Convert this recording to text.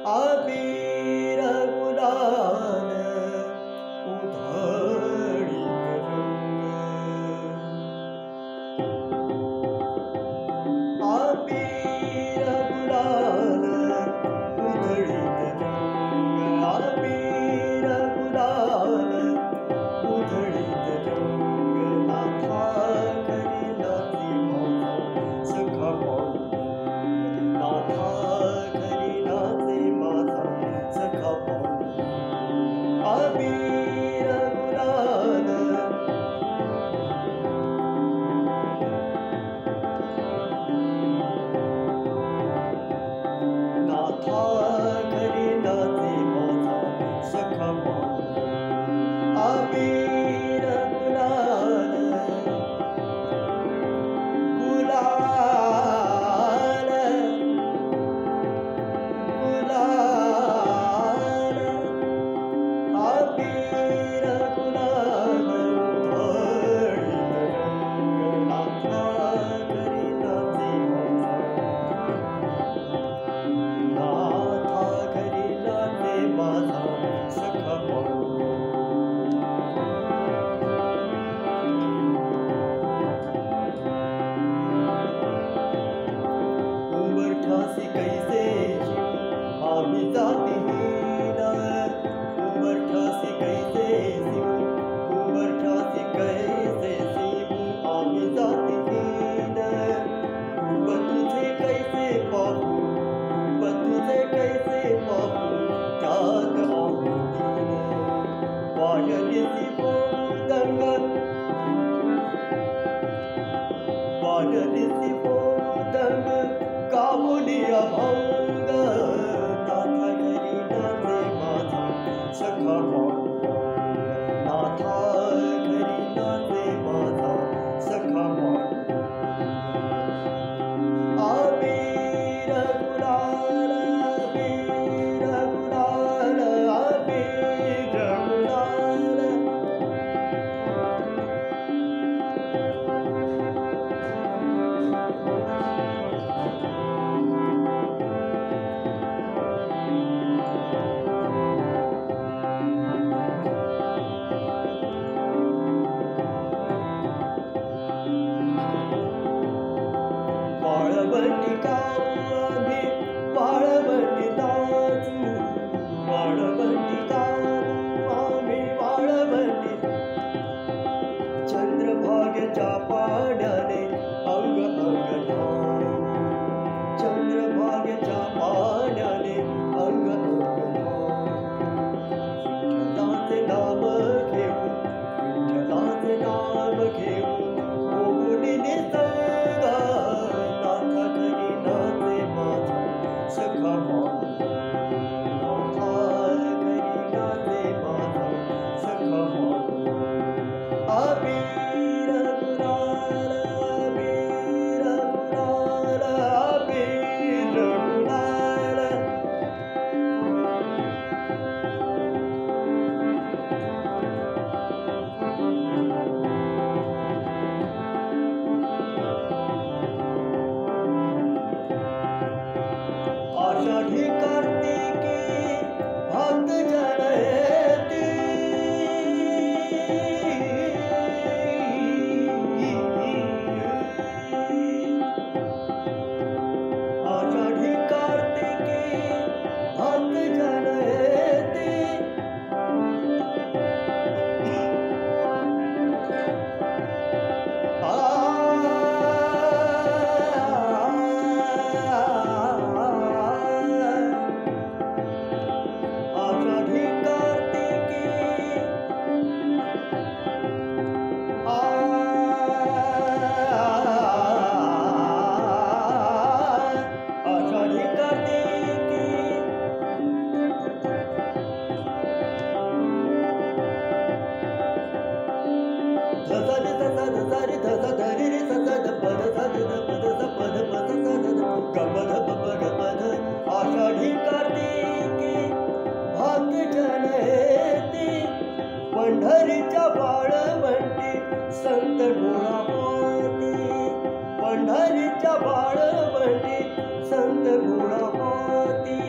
अबीर गुलाल उधळीत रंग, अबीर गुलाल उधळीत रंग, अबीर गुलाल उधळीत रंग, नाथा करीनाचे माझा सखा पांडुरंग, नाथा करीनाचे माझा सखा पांडुरंग, अबीर गुलाल नाथा करीनाचे माझा सखा पांडुरंग, अबीर गुलाल गुलाल गुलाल, अबीर गुलाल उधळीत रंग, नाथा करीनाचे माझा सखा उंबरठ्यासी कैसे शिव आम्ही जातीहीन, उंबरठ्यासी कैसे शिव, उंबरठ्यासी कैसे शिव आम्ही जातीहीन, उंब तुझे कैसे पाहू, उंब तुझे कैसे पाहू त्यात आम्ही दीन, वाजलीसी मृदंग, वाजलीसी मृदंग गाऊली अभंग, नाथा करीनाचे माझा सखा पांडुरंग, नाथा करीनाचे माझा सखा पांडुरंग, अबीर गुलाल अबीर गुलाल अबीर गुलाल, वाळवंटी गाऊ आम्ही वाळवंटी नाचू, वाळवंटी गाऊ आम्ही वाळवंटी, चंद्रभागेच्या पाण्याने अंग अंग न्हाऊ, चंद्रभागेच्या पाण्याने अंग अंग न्हाऊ, विठ्ठलाचे नाम घेऊ, विठ्ठलाचे नाम घेऊ ओघुनी निसर्ग, नाथा करीनाचे माझा सखा पांडुरंग, नाथा करीनाचे माझा सखा पांडुरंग, अबीर गुलाल अबीर गुलाल अबीर गुलाल, आषाढी कार्तिकी भक्त जन येती, आषाढी कार्तिकी भक्त जन येती, आषाढी कार्तिकी आषाढी कार्तिकी धसा रे धसा धसा रे धसा धरी रे धसा धपद धद धपद धपद पद धद गपद पपद पद, आषाढी कार्तिकी भक्त जन येती, पंढरीच्या वाळवंटी संत गोळावती, पंढरीच्या वाळवंटी संत गोळावती,